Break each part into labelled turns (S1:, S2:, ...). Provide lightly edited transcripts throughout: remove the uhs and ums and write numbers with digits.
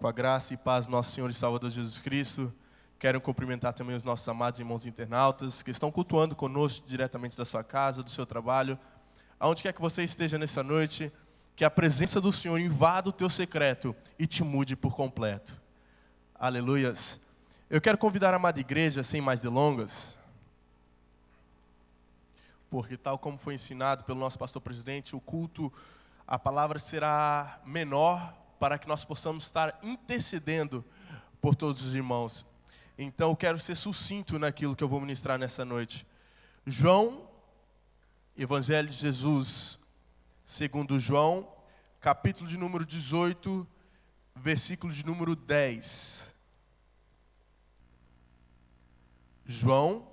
S1: Com a graça e paz do nosso Senhor e Salvador Jesus Cristo, quero cumprimentar também os nossos amados irmãos internautas que estão cultuando conosco diretamente da sua casa, do seu trabalho. Aonde quer que você esteja nessa noite, que a presença do Senhor invada o teu secreto e te mude por completo. Aleluias. Eu quero convidar a amada igreja, sem mais delongas, porque tal como foi ensinado pelo nosso pastor presidente, o culto, a palavra será menor para que nós possamos estar intercedendo por todos os irmãos. Então eu quero ser sucinto naquilo que eu vou ministrar nessa noite. João, Evangelho de Jesus, segundo João, capítulo de número 18, versículo de número 10. João,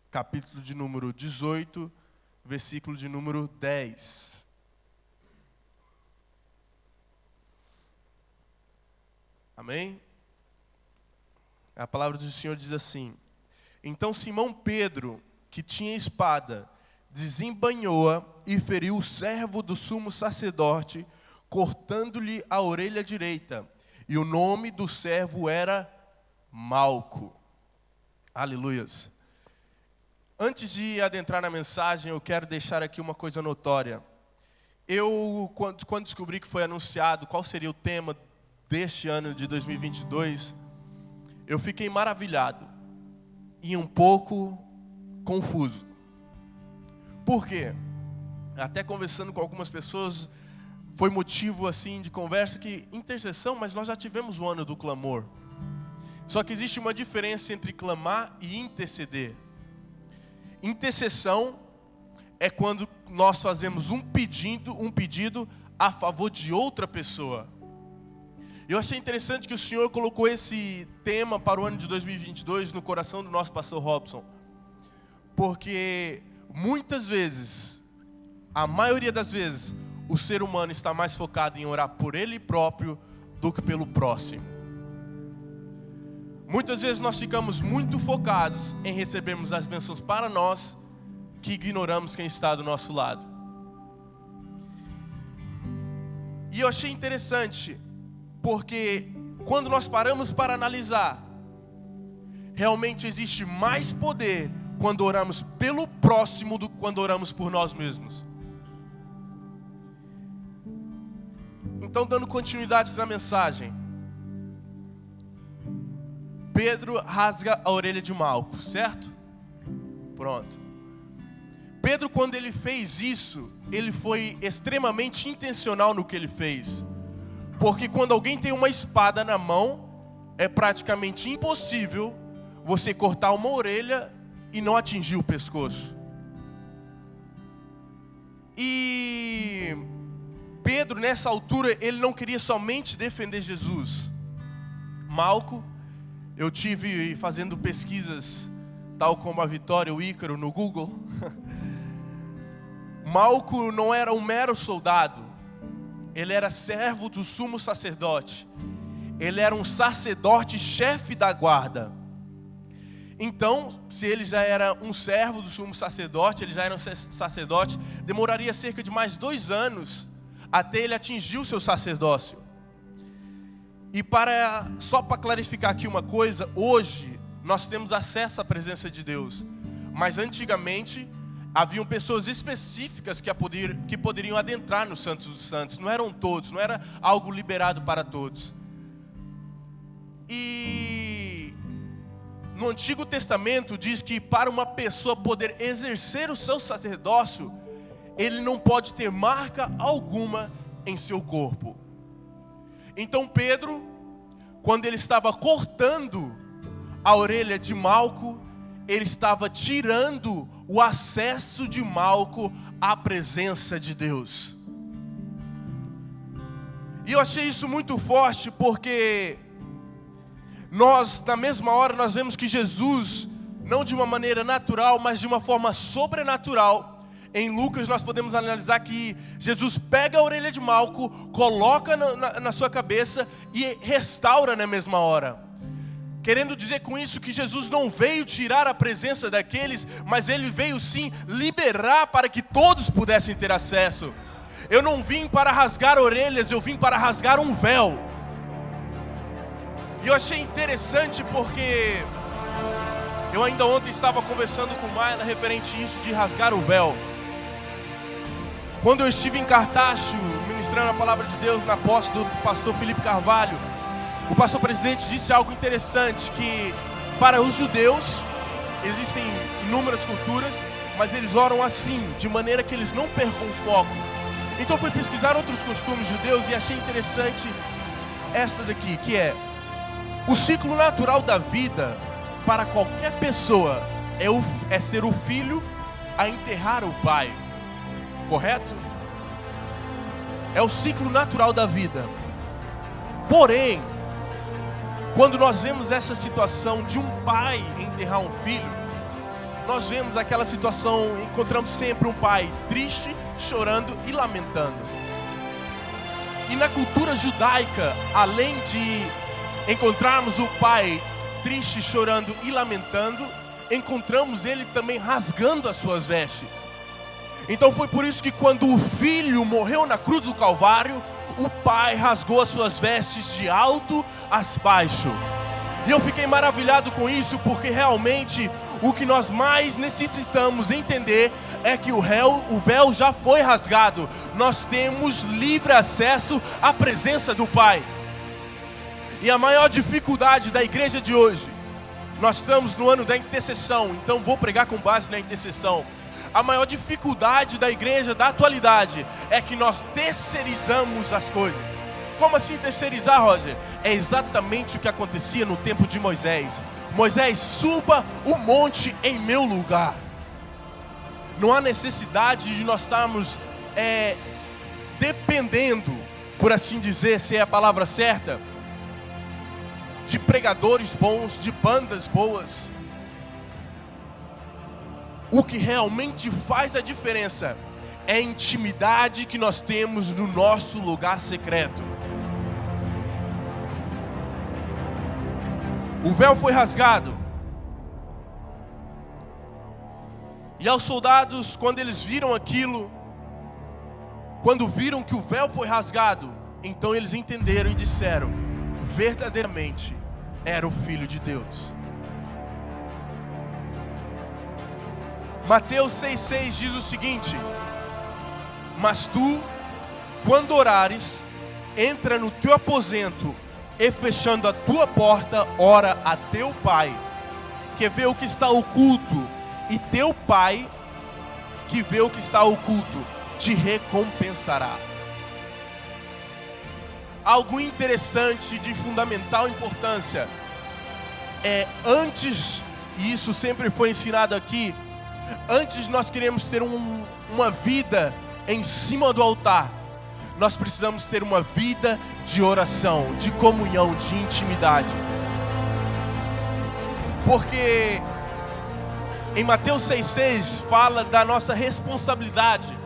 S1: capítulo de número 18, versículo de número 10. Amém? A palavra do Senhor diz assim: Então Simão Pedro, que tinha espada, desembainhou-a e feriu o servo do sumo sacerdote, cortando-lhe a orelha direita. E o nome do servo era Malco. Aleluias. Antes de adentrar na mensagem, eu quero deixar aqui uma coisa notória. Eu, quando descobri que foi anunciado qual seria o tema deste ano de 2022, eu fiquei maravilhado e um pouco confuso. Por quê? Até conversando com algumas pessoas, foi motivo assim de conversa que intercessão, mas nós já tivemos o ano do clamor. Só que existe uma diferença entre clamar e interceder. Intercessão é quando nós fazemos um pedido a favor de outra pessoa. Eu achei interessante que o Senhor colocou esse tema para o ano de 2022 no coração do nosso pastor Robson. Porque muitas vezes, a maioria das vezes, o ser humano está mais focado em orar por ele próprio do que pelo próximo. Muitas vezes nós ficamos muito focados em recebermos as bênçãos para nós, que ignoramos quem está do nosso lado. E eu achei interessante, porque quando nós paramos para analisar, realmente existe mais poder quando oramos pelo próximo do que quando oramos por nós mesmos. Então, dando continuidade na mensagem, Pedro rasga a orelha de Malco, certo? Pronto. Pedro, quando ele fez isso, ele foi extremamente intencional no que ele fez. Porque quando alguém tem uma espada na mão, é praticamente impossível você cortar uma orelha e não atingir o pescoço. E Pedro, nessa altura, ele não queria somente defender Jesus. Malco, eu tive fazendo pesquisas, tal como a Vitória e o Ícaro no Google. Malco não era um mero soldado. Ele era servo do sumo sacerdote. Ele era um sacerdote chefe da guarda. Então, se ele já era um servo do sumo sacerdote, ele já era um sacerdote, demoraria cerca de mais 2 anos até ele atingir o seu sacerdócio. E só para clarificar aqui uma coisa, hoje nós temos acesso à presença de Deus. Mas antigamente haviam pessoas específicas que poderiam adentrar no Santos dos Santos. Não eram todos, não era algo liberado para todos. E no Antigo Testamento diz que para uma pessoa poder exercer o seu sacerdócio, ele não pode ter marca alguma em seu corpo. Então Pedro, quando ele estava cortando a orelha de Malco, ele estava tirando o acesso de Malco à presença de Deus. E eu achei isso muito forte, porque nós, na mesma hora, nós vemos que Jesus, não de uma maneira natural, mas de uma forma sobrenatural, em Lucas nós podemos analisar que Jesus pega a orelha de Malco, coloca na sua cabeça e restaura na mesma hora. Querendo dizer com isso que Jesus não veio tirar a presença daqueles, mas Ele veio sim liberar para que todos pudessem ter acesso. Eu não vim para rasgar orelhas, eu vim para rasgar um véu. E eu achei interessante porque eu ainda ontem estava conversando com Maila referente a isso de rasgar o véu. Quando eu estive em Cartacho, ministrando a palavra de Deus na posse do pastor Felipe Carvalho, o pastor presidente disse algo interessante, que para os judeus existem inúmeras culturas, mas eles oram assim, de maneira que eles não percam o foco. Então eu fui pesquisar outros costumes judeus e achei interessante essa daqui, que é: o ciclo natural da vida para qualquer pessoa é ser o filho a enterrar o pai. Correto? É o ciclo natural da vida. Porém, quando nós vemos essa situação de um pai enterrar um filho, nós vemos aquela situação, encontramos sempre um pai triste, chorando e lamentando. E na cultura judaica, além de encontrarmos o pai triste, chorando e lamentando, encontramos ele também rasgando as suas vestes. Então foi por isso que quando o filho morreu na cruz do Calvário, o pai rasgou as suas vestes de alto a baixo. E eu fiquei maravilhado com isso, porque realmente o que nós mais necessitamos entender é que o véu já foi rasgado. Nós temos livre acesso à presença do Pai. E a maior dificuldade da igreja de hoje, nós estamos no ano da intercessão, então vou pregar com base na intercessão. A maior dificuldade da igreja da atualidade é que nós terceirizamos as coisas. Como assim terceirizar, Roger? É exatamente o que acontecia no tempo de Moisés. Moisés, suba o monte em meu lugar. Não há necessidade de nós estarmos dependendo, por assim dizer, se é a palavra certa, de pregadores bons, de bandas boas. O que realmente faz a diferença é a intimidade que nós temos no nosso lugar secreto. O véu foi rasgado. E aos soldados, quando eles viram aquilo, quando viram que o véu foi rasgado, então eles entenderam e disseram: verdadeiramente era o Filho de Deus. Mateus 6,6 diz o seguinte: mas tu, quando orares, entra no teu aposento e fechando a tua porta, ora a teu pai, que vê o que está oculto, e teu pai, que vê o que está oculto, te recompensará. Algo interessante, de fundamental importância, é antes, e isso sempre foi ensinado aqui, antes de nós queremos ter uma vida em cima do altar, nós precisamos ter uma vida de oração, de comunhão, de intimidade. Porque em Mateus 6,6 fala da nossa responsabilidade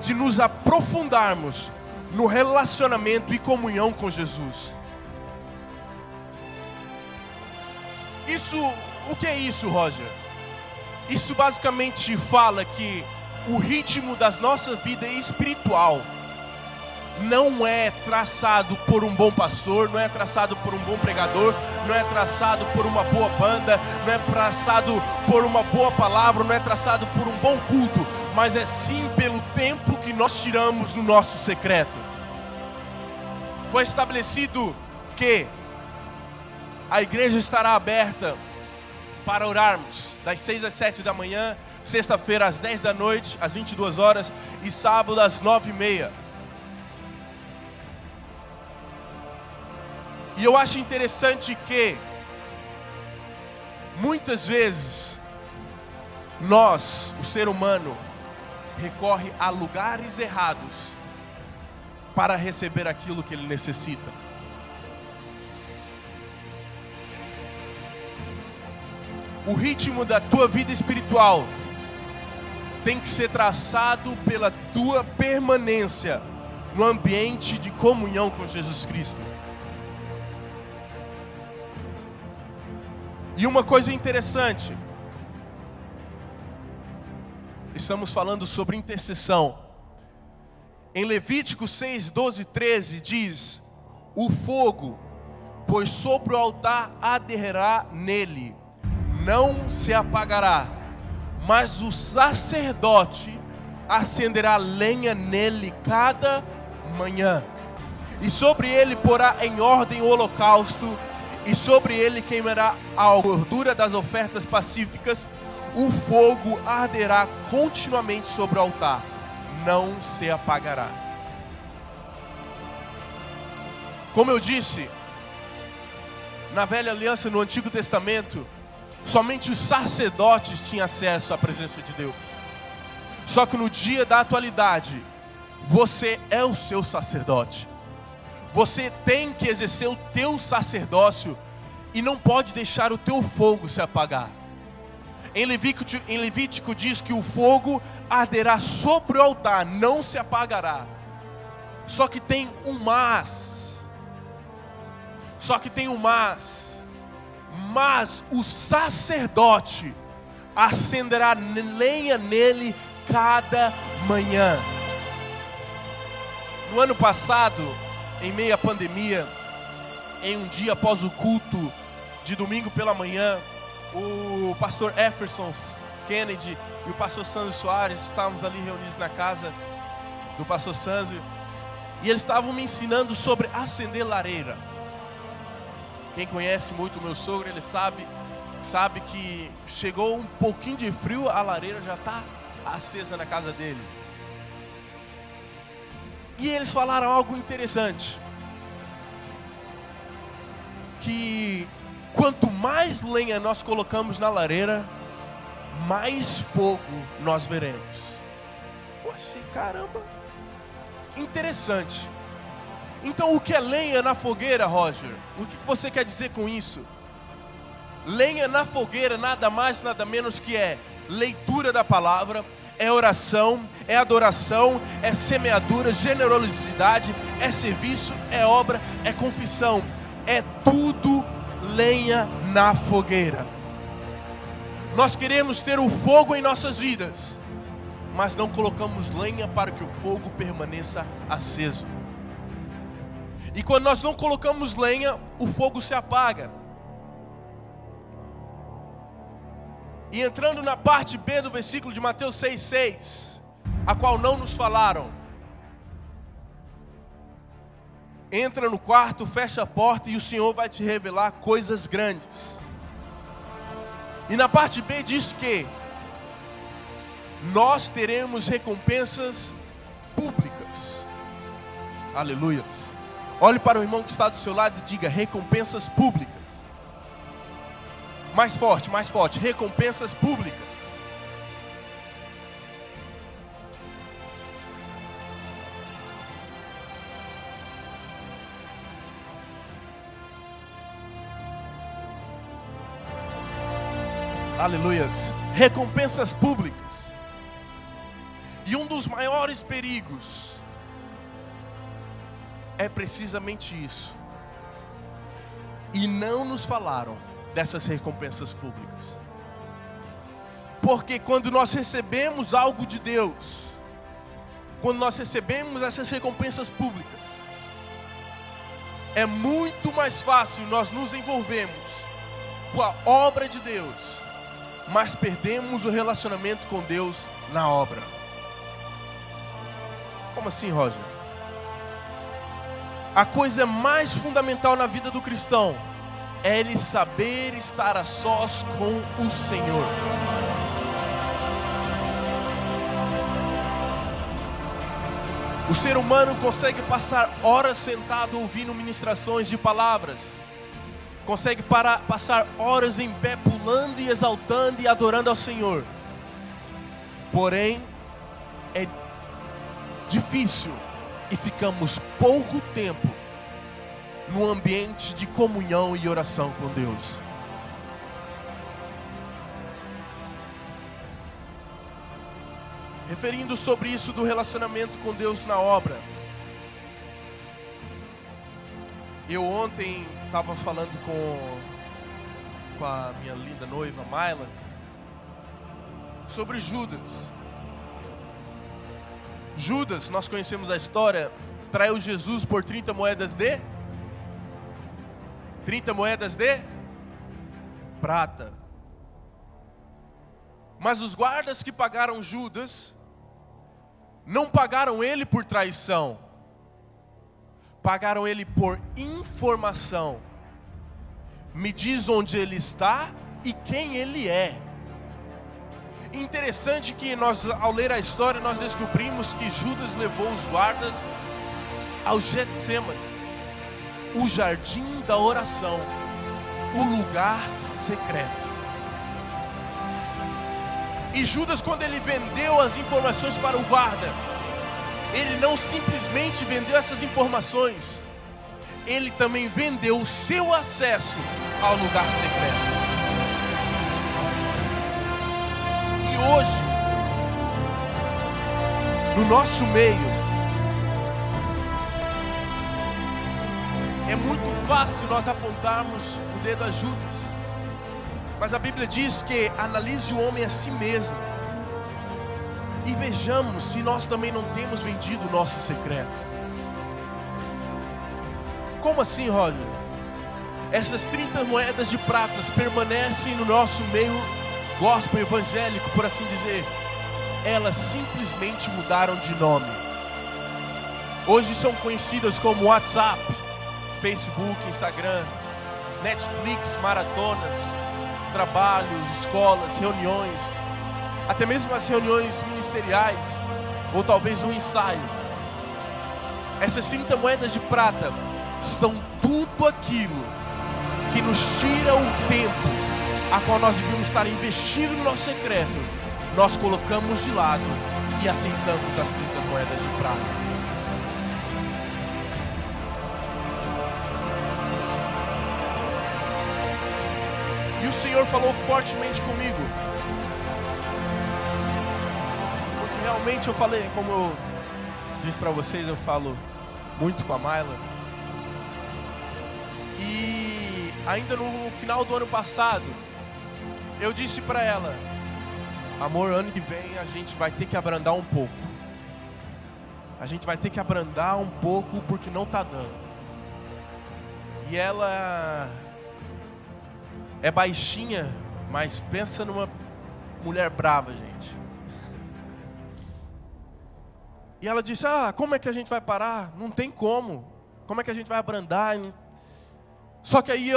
S1: de nos aprofundarmos no relacionamento e comunhão com Jesus. O que é isso, Roger? Isso basicamente fala que o ritmo da nossa vida espiritual não é traçado por um bom pastor, não é traçado por um bom pregador, não é traçado por uma boa banda, não é traçado por uma boa palavra, não é traçado por um bom culto, mas é sim pelo tempo que nós tiramos no nosso secreto. Foi estabelecido que a igreja estará aberta para orarmos das 6 às 7 da manhã, sexta-feira às 10 da noite, às 22 horas e sábado às 9h30. E eu acho interessante que muitas vezes nós, o ser humano, recorre a lugares errados para receber aquilo que ele necessita. O ritmo da tua vida espiritual tem que ser traçado pela tua permanência no ambiente de comunhão com Jesus Cristo. E uma coisa interessante, estamos falando sobre intercessão. Em Levítico 6, 12, 13 diz: o fogo, pois sobre o altar arderá nele, não se apagará, mas o sacerdote acenderá lenha nele cada manhã, e sobre ele porá em ordem o holocausto, e sobre ele queimará a gordura das ofertas pacíficas. O fogo arderá continuamente sobre o altar, não se apagará. Como eu disse, na velha aliança, no Antigo Testamento, somente os sacerdotes tinham acesso à presença de Deus. Só que no dia da atualidade, você é o seu sacerdote. Você tem que exercer o teu sacerdócio e não pode deixar o teu fogo se apagar. Em Levítico diz que o fogo arderá sobre o altar, não se apagará. Só que tem um mas. Mas o sacerdote acenderá lenha nele cada manhã. No ano passado, em meio à pandemia, em um dia após o culto de domingo pela manhã, o pastor Efferson Kennedy e o pastor Sanzo Soares estávamos ali reunidos na casa do pastor Sanzo, e eles estavam me ensinando sobre acender lareira. Quem conhece muito o meu sogro, ele sabe que chegou um pouquinho de frio, a lareira já está acesa na casa dele. E eles falaram algo interessante, que quanto mais lenha nós colocamos na lareira, mais fogo nós veremos. Eu achei, caramba, interessante. Então o que é lenha na fogueira, Roger? O que você quer dizer com isso? Lenha na fogueira nada mais, nada menos que é leitura da palavra, é oração, é adoração, é semeadura, generosidade, é serviço, é obra, é confissão. É tudo lenha na fogueira. Nós queremos ter o fogo em nossas vidas, mas não colocamos lenha para que o fogo permaneça aceso. E quando nós não colocamos lenha, o fogo se apaga. E entrando na parte B do versículo de Mateus 6,6, a qual não nos falaram: entra no quarto, fecha a porta e o Senhor vai te revelar coisas grandes. E na parte B diz que nós teremos recompensas públicas. Aleluias. Olhe para o irmão que está do seu lado e diga: recompensas públicas. Mais forte, recompensas públicas. Aleluias. Recompensas públicas. E um dos maiores perigos é precisamente isso. E não nos falaram dessas recompensas públicas. Porque quando nós recebemos algo de Deus, quando nós recebemos essas recompensas públicas, é muito mais fácil nós nos envolvermos com a obra de Deus, mas perdemos o relacionamento com Deus na obra. Como assim, Roger? A coisa mais fundamental na vida do cristão é ele saber estar a sós com o Senhor. O ser humano consegue passar horas sentado ouvindo ministrações de palavras, consegue passar horas em pé pulando e exaltando e adorando ao Senhor. Porém, é difícil e ficamos pouco tempo no ambiente de comunhão e oração com Deus. Referindo sobre isso do relacionamento com Deus na obra, eu ontem estava falando com a minha linda noiva Mayla sobre Judas. Judas, nós conhecemos a história, traiu Jesus por 30 moedas de 30 moedas de prata. Mas os guardas que pagaram Judas, não pagaram ele por traição, pagaram ele por informação. Me diz onde ele está e quem ele é. Interessante que nós, ao ler a história, nós descobrimos que Judas levou os guardas ao Getsemane, o jardim da oração, o lugar secreto. E Judas, quando ele vendeu as informações para o guarda, ele não simplesmente vendeu essas informações, ele também vendeu o seu acesso ao lugar secreto. E hoje, no nosso meio, é muito fácil nós apontarmos o dedo a Judas, mas a Bíblia diz que analise o homem a si mesmo e vejamos se nós também não temos vendido o nosso secreto. Como assim, Roger? Essas 30 moedas de prata permanecem no nosso meio gospel evangélico, por assim dizer. Elas simplesmente mudaram de nome. Hoje são conhecidas como WhatsApp, Facebook, Instagram, Netflix, maratonas, trabalhos, escolas, reuniões, até mesmo as reuniões ministeriais, ou talvez um ensaio. Essas 30 moedas de prata são tudo aquilo que nos tira o tempo a qual nós devíamos estar investindo no nosso secreto. Nós colocamos de lado e aceitamos as 30 moedas de prata. E o Senhor falou fortemente comigo, porque realmente eu falei, como eu disse para vocês, eu falo muito com a Mayla. E ainda no final do ano passado, eu disse para ela: amor, ano que vem a gente vai ter que abrandar um pouco. A gente vai ter que abrandar um pouco porque não está dando. E ela é baixinha, mas pensa numa mulher brava, gente. E ela disse: como é que a gente vai parar? Não tem como. Como é que a gente vai abrandar? Só que aí,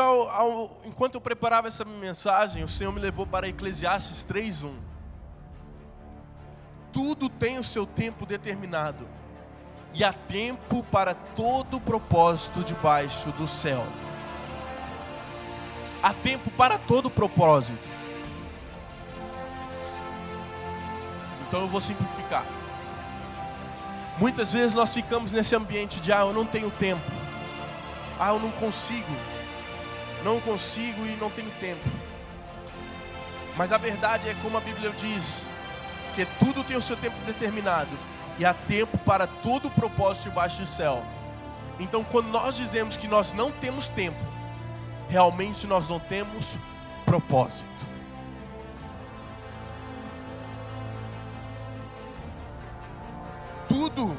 S1: enquanto eu preparava essa mensagem, o Senhor me levou para Eclesiastes 3:1. Tudo tem o seu tempo determinado, e há tempo para todo propósito debaixo do céu. Há tempo para todo propósito. Então eu vou simplificar. Muitas vezes nós ficamos nesse ambiente de eu não tenho tempo, eu não consigo e não tenho tempo. Mas a verdade é como a Bíblia diz, que tudo tem o seu tempo determinado, e há tempo para todo propósito debaixo do céu. Então quando nós dizemos que nós não temos tempo, realmente nós não temos propósito. Tudo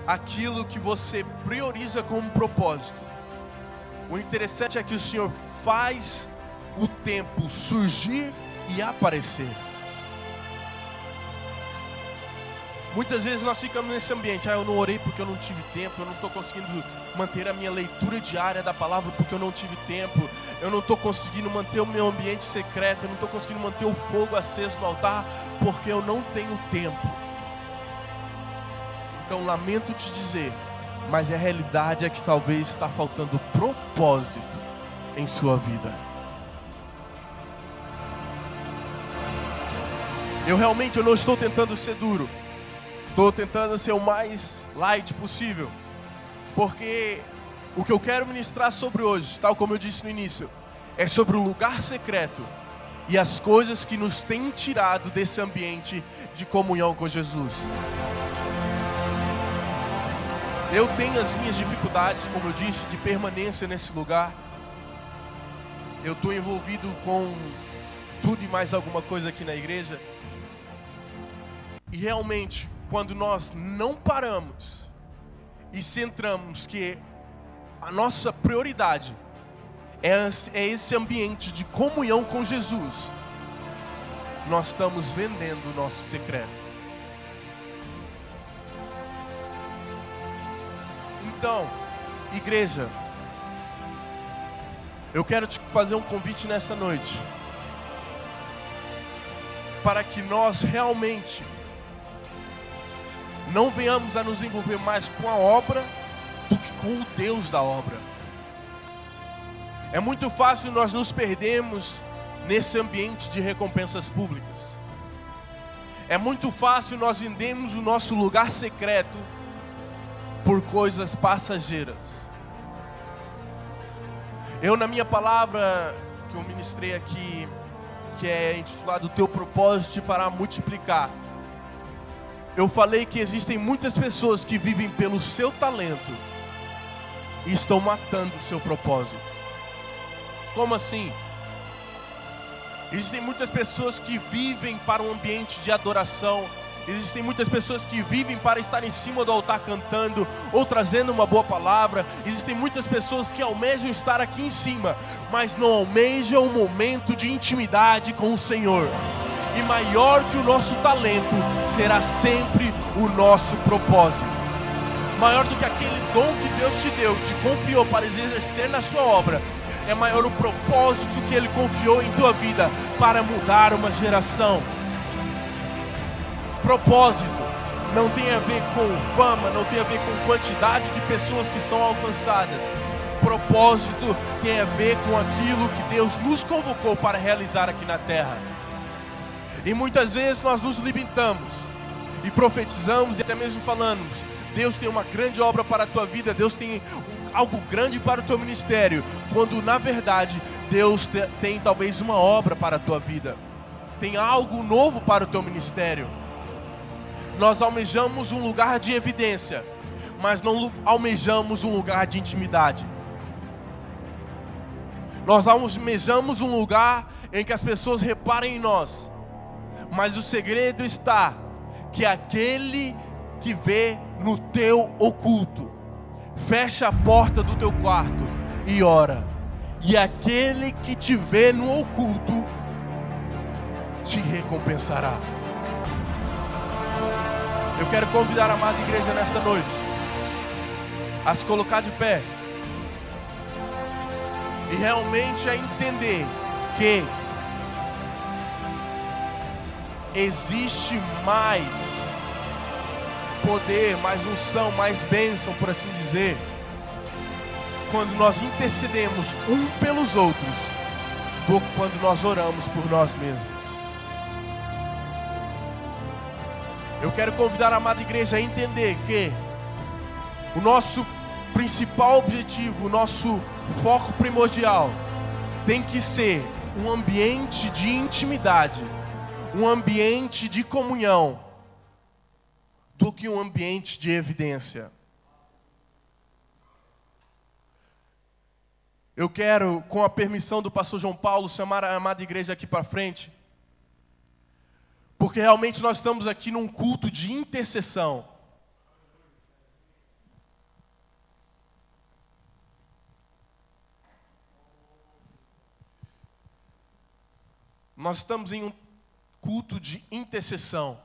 S1: aquilo que você prioriza como propósito, o interessante é que o Senhor faz o tempo surgir e aparecer. Muitas vezes nós ficamos nesse ambiente: eu não orei porque eu não tive tempo, eu não estou conseguindo manter a minha leitura diária da palavra porque eu não tive tempo, eu não estou conseguindo manter o meu ambiente secreto, eu não estou conseguindo manter o fogo aceso no altar porque eu não tenho tempo. Então lamento te dizer, mas a realidade é que talvez está faltando propósito em sua vida. Eu não estou tentando ser duro, estou tentando ser o mais light possível, porque o que eu quero ministrar sobre hoje, tal como eu disse no início, é sobre o lugar secreto e as coisas que nos têm tirado desse ambiente de comunhão com Jesus. Eu tenho as minhas dificuldades, como eu disse, de permanência nesse lugar. Eu estou envolvido com tudo e mais alguma coisa aqui na igreja. E realmente, quando nós não paramos e centramos que a nossa prioridade é esse ambiente de comunhão com Jesus, nós estamos vendendo o nosso secreto. Então, igreja, eu quero te fazer um convite nessa noite, para que nós realmente não venhamos a nos envolver mais com a obra do que com o Deus da obra. É muito fácil nós nos perdermos nesse ambiente de recompensas públicas. É muito fácil nós vendermos o nosso lugar secreto por coisas passageiras. Eu, na minha palavra que eu ministrei aqui, que é intitulado "O teu propósito te fará multiplicar", eu falei que existem muitas pessoas que vivem pelo seu talento e estão matando o seu propósito. Como assim? Existem muitas pessoas que vivem para um ambiente de adoração. Existem muitas pessoas que vivem para estar em cima do altar cantando ou trazendo uma boa palavra. Existem muitas pessoas que almejam estar aqui em cima, mas não almejam um momento de intimidade com o Senhor. E maior que o nosso talento será sempre o nosso propósito. Maior do que aquele dom que Deus te deu, te confiou para exercer na sua obra, é maior o propósito que Ele confiou em tua vida para mudar uma geração. Propósito não tem a ver com fama, não tem a ver com quantidade de pessoas que são alcançadas. Propósito tem a ver com aquilo que Deus nos convocou para realizar aqui na terra. E muitas vezes nós nos limitamos e profetizamos e até mesmo falamos: Deus tem uma grande obra para a tua vida, Deus tem algo grande para o teu ministério, quando na verdade Deus tem talvez uma obra para a tua vida, tem algo novo para o teu ministério. Nós almejamos um lugar de evidência, mas não almejamos um lugar de intimidade. Nós almejamos um lugar em que as pessoas reparem em nós, mas o segredo está que aquele que vê no teu oculto, fecha a porta do teu quarto e ora, e aquele que te vê no oculto te recompensará. Eu quero convidar a amada igreja nesta noite a se colocar de pé e realmente a entender que existe mais poder, mais unção, mais bênção, por assim dizer, quando nós intercedemos um pelos outros, do que quando nós oramos por nós mesmos. Eu quero convidar a amada igreja a entender que o nosso principal objetivo, o nosso foco primordial tem que ser um ambiente de intimidade, um ambiente de comunhão, do que um ambiente de evidência. Eu quero, com a permissão do pastor João Paulo, chamar a amada igreja aqui para frente, porque realmente nós estamos aqui num culto de intercessão. Nós estamos em um culto de intercessão.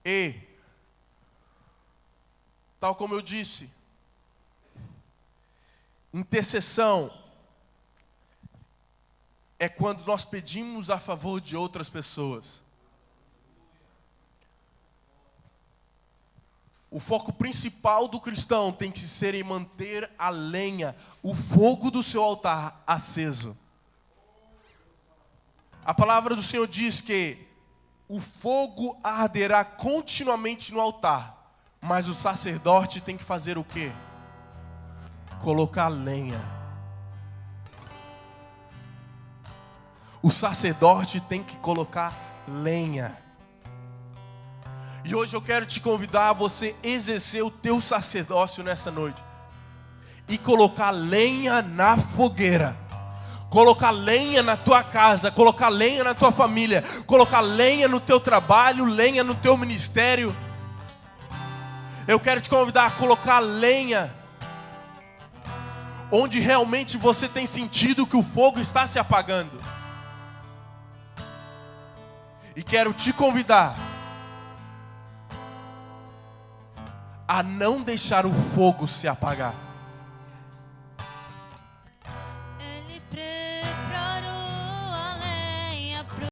S1: E, tal como eu disse, intercessão é quando nós pedimos a favor de outras pessoas. O foco principal do cristão tem que ser em manter a lenha, o fogo do seu altar aceso. A palavra do Senhor diz que o fogo arderá continuamente no altar, mas o sacerdote tem que fazer o quê? Colocar lenha. O sacerdote tem que colocar lenha. E hoje eu quero te convidar a você exercer o teu sacerdócio nessa noite e colocar lenha na fogueira. Colocar lenha na tua casa, colocar lenha na tua família, colocar lenha no teu trabalho, lenha no teu ministério. Eu quero te convidar a colocar lenha onde realmente você tem sentido que o fogo está se apagando. E quero te convidar a não deixar o fogo se apagar.